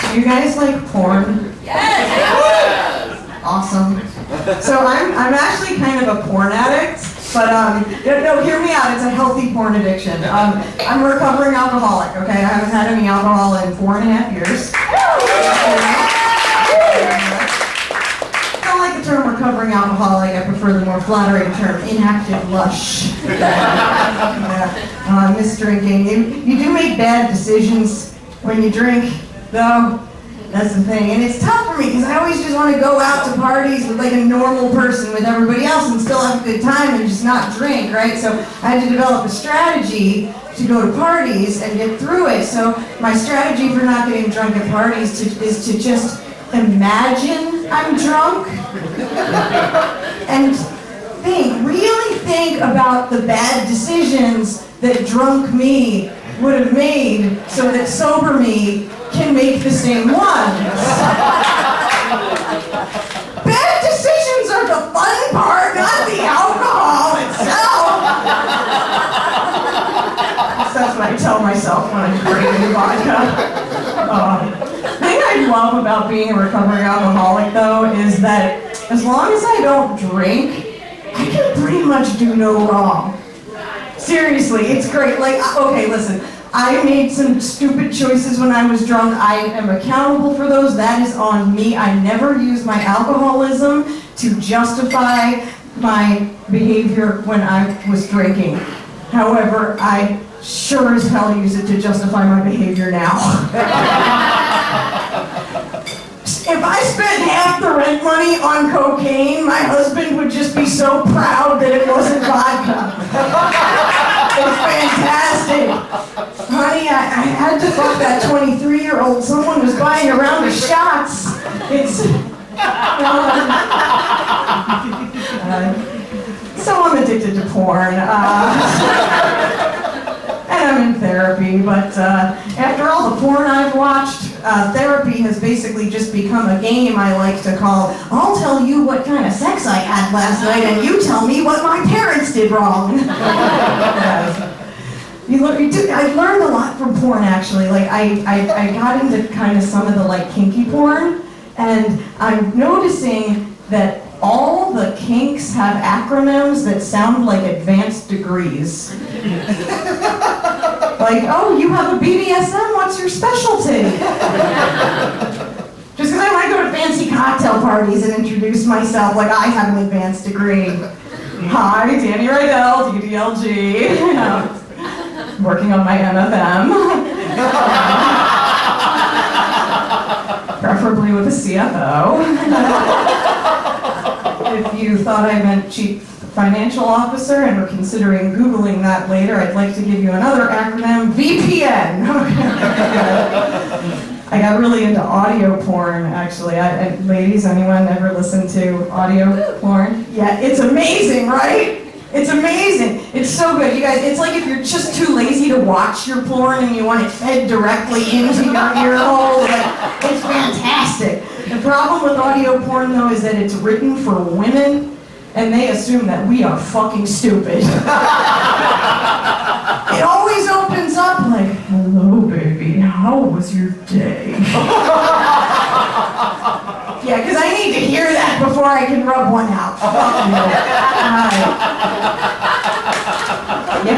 Do you guys like porn? Yes! Awesome. So I'm actually kind of a porn addict, but no, hear me out. It's a healthy porn addiction. I'm a recovering alcoholic. Okay, I haven't had any alcohol in 4.5 years. I don't like the term recovering alcoholic. I prefer the more flattering term inactive lush. I miss drinking. You do make bad decisions when you drink, though. That's the thing. And it's tough for me because I always just want to go out to parties with like a normal person with everybody else and still have a good time and just not drink, right? So I had to develop a strategy to go to parties and get through it. So my strategy for not getting drunk at parties is to just imagine I'm drunk and really think about the bad decisions that drunk me would have made so that sober me can make the same ones. Bad decisions are the fun part, not the alcohol itself. That's what I tell myself when I'm drinking vodka. The thing I love about being a recovering alcoholic, though, is that as long as I don't drink, I can pretty much do no wrong. Seriously, it's great. Like, okay, listen, I made some stupid choices when I was drunk. I am accountable for those. That is on me. I never use my alcoholism to justify my behavior when I was drinking. However, I sure as hell use it to justify my behavior now. If I spent half the rent money on cocaine, my husband would just be so proud that it wasn't vodka. It's fantastic. Honey, I had to fuck that 23-year-old. Someone was buying a round of shots. So I'm addicted to porn. And I'm in therapy, but after all the porn I've watched, therapy has basically just become a game I like to call, I'll tell you what kind of sex I had last night and you tell me what my parents did wrong. I learned a lot from porn, actually. Like, I got into kind of some of the like kinky porn, and I'm noticing that all the kinks have acronyms that sound like advanced degrees. Like, oh, you have a BDSM, what's your specialty? Just because I want to go to fancy cocktail parties and introduce myself like I have an advanced degree. Hi, Dani Riedel, DDLG. Working on my MFM. Preferably with a CFO. If you thought I meant chief financial officer and were considering Googling that later, I'd like to give you another acronym, VPN. I got really into audio porn, actually. Ladies, anyone ever listen to audio porn? Yeah, it's amazing, right? It's amazing. It's so good. You guys, it's like if you're just too lazy to watch your porn and you want it fed directly into your ear hole, like, it's fantastic. The problem with audio porn, though, is that it's written for women, and they assume that we are fucking stupid. It always opens up like, hello, baby, how was your day? Yeah, because I need to hear that before I can rub one out. You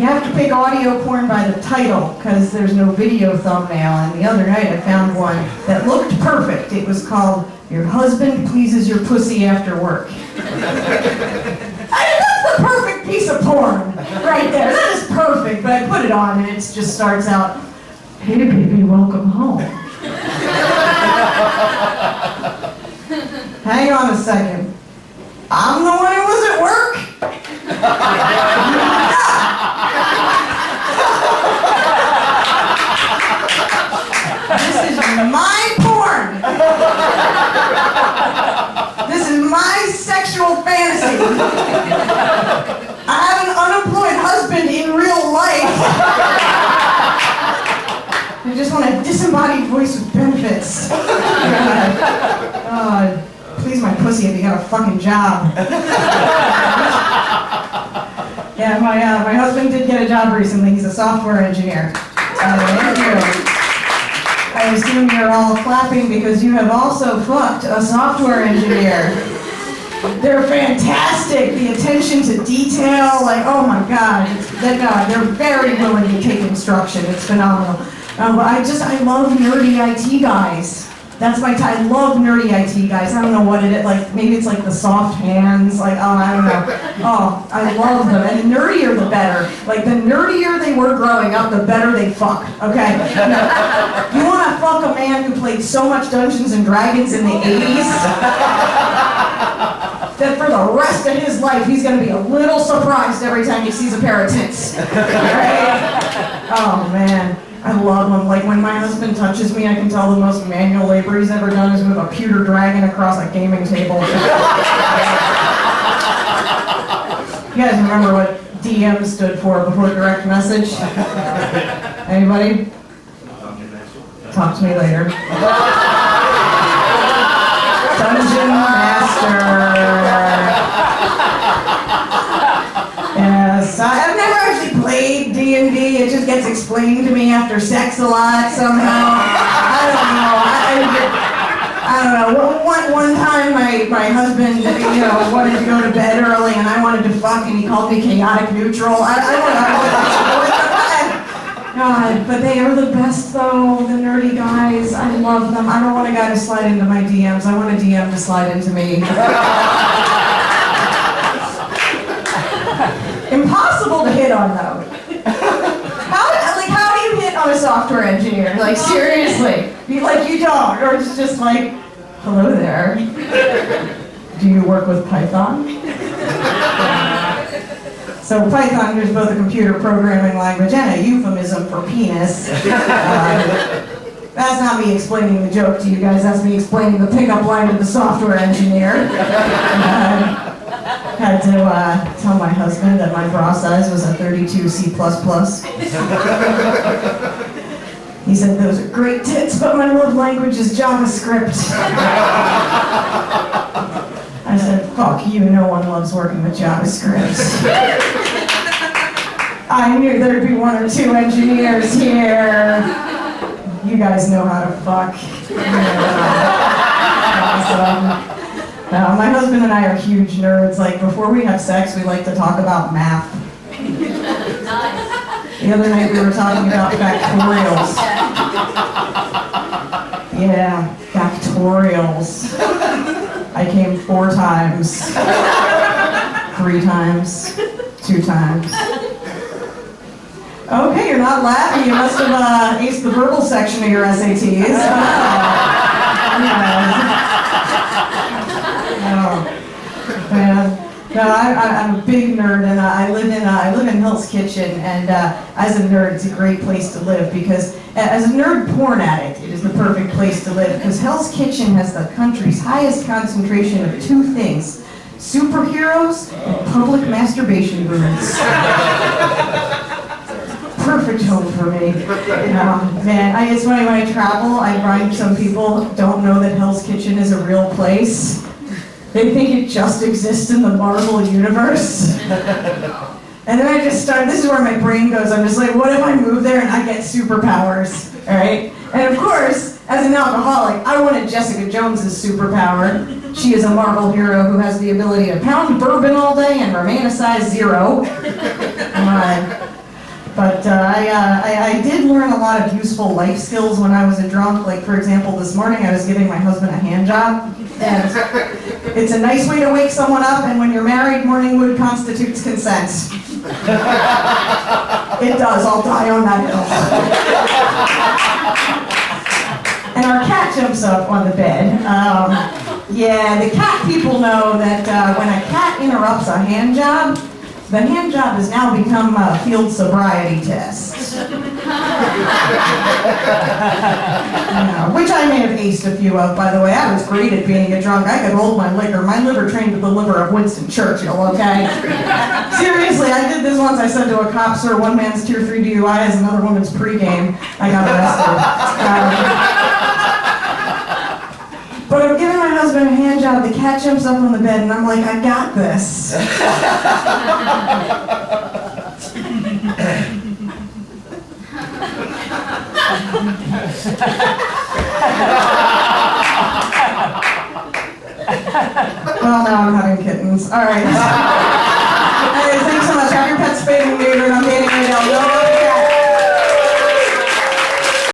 have to pick audio porn by the title, because there's no video thumbnail. And the other night I found one that looked perfect. It was called Your Husband Pleases Your Pussy After Work. That's the perfect piece of porn right there. That is perfect, but I put it on and it just starts out, hey baby, welcome home. Hang on a second. I'm the one who was at work? This is my porn. This is my sexual fantasy. I have an unemployed husband in real life. I just want a disembodied voice with benefits. God, please my pussy if you got a fucking job. Yeah, my husband did get a job recently. He's a software engineer. Thank you. I assume you're all clapping because you have also fucked a software engineer. They're fantastic. The attention to detail, like, oh my God, they're very willing to take instruction. It's phenomenal. But I love nerdy IT guys. That's my type. I love nerdy IT guys. I don't know what it is. Like, maybe it's like the soft hands. Like, oh, I don't know. Oh, I love them. And the nerdier, the better. Like, the nerdier they were growing up, the better they fuck. Okay? You want to fuck a man who played so much Dungeons and Dragons in the 80s that for the rest of his life, he's going to be a little surprised every time he sees a pair of tits. Right? Oh, man. I love them. Like, when my husband touches me, I can tell the most manual labor he's ever done is move a pewter dragon across a gaming table. You guys remember what DM stood for before direct message? Anybody? Talk to me later. Dungeon Master. Yes, I've never actually played D&D. It just gets explained to me after sex a lot somehow. I don't know. One time my husband, wanted to go to bed early and I wanted to fuck and he called me chaotic neutral. I don't know. God, but they are the best though, the nerdy guys. I love them. I don't want a guy to slide into my DMs. I want a DM to slide into me. Impossible to hit on though. How do you hit on a software engineer? Like seriously, you don't, or it's just like, hello there. Do you work with Python? So Python is both a computer programming language and a euphemism for penis. That's not me explaining the joke to you guys. That's me explaining the pickup line to the software engineer. Had to tell my husband that my bra size was a 32 C++. He said, those are great tits, but my love language is JavaScript. I said, fuck you, no one loves working with JavaScript. I knew there'd be one or two engineers here. You guys know how to fuck. Awesome. My husband and I are huge nerds. Like, before we have sex, we like to talk about math. The other night we were talking about factorials. Yeah, factorials. I came 4 times. 3 times. 2 times. Okay, you're not laughing. You must have aced the verbal section of your SATs. No, I'm a big nerd, and I live in Hell's Kitchen, and as a nerd, it's a great place to live because as a nerd porn addict, it is the perfect place to live because Hell's Kitchen has the country's highest concentration of 2 things: superheroes and public masturbation rooms. Perfect home for me. Man, it's funny when I travel, I find some people don't know that Hell's Kitchen is a real place. They think it just exists in the Marvel universe. And then I just start, this is where my brain goes, I'm just like, what if I move there and I get superpowers, all right? And of course, as an alcoholic, I wanted Jessica Jones's superpower. She is a Marvel hero who has the ability to pound bourbon all day and remain a size 0. But I did learn a lot of useful life skills when I was a drunk. Like, for example, this morning I was giving my husband a hand job. And it's a nice way to wake someone up, and when you're married, morning wood constitutes consent. It does, I'll die on that hill. And our cat jumps up on the bed. Yeah, the cat people know that when a cat interrupts a hand job, the hand job has now become a field sobriety test. Which I may have aced a few of, by the way. I was great at being a drunk. I could hold my liquor. My liver trained with the liver of Winston Churchill, okay? Seriously, I did this once. I said to a cop, sir, one man's tier 3 DUI is another woman's pregame. I got arrested. But I'm giving my husband a hand job, the cat jumps up on the bed, and I'm like, I got this. Well, now I'm having kittens. All right.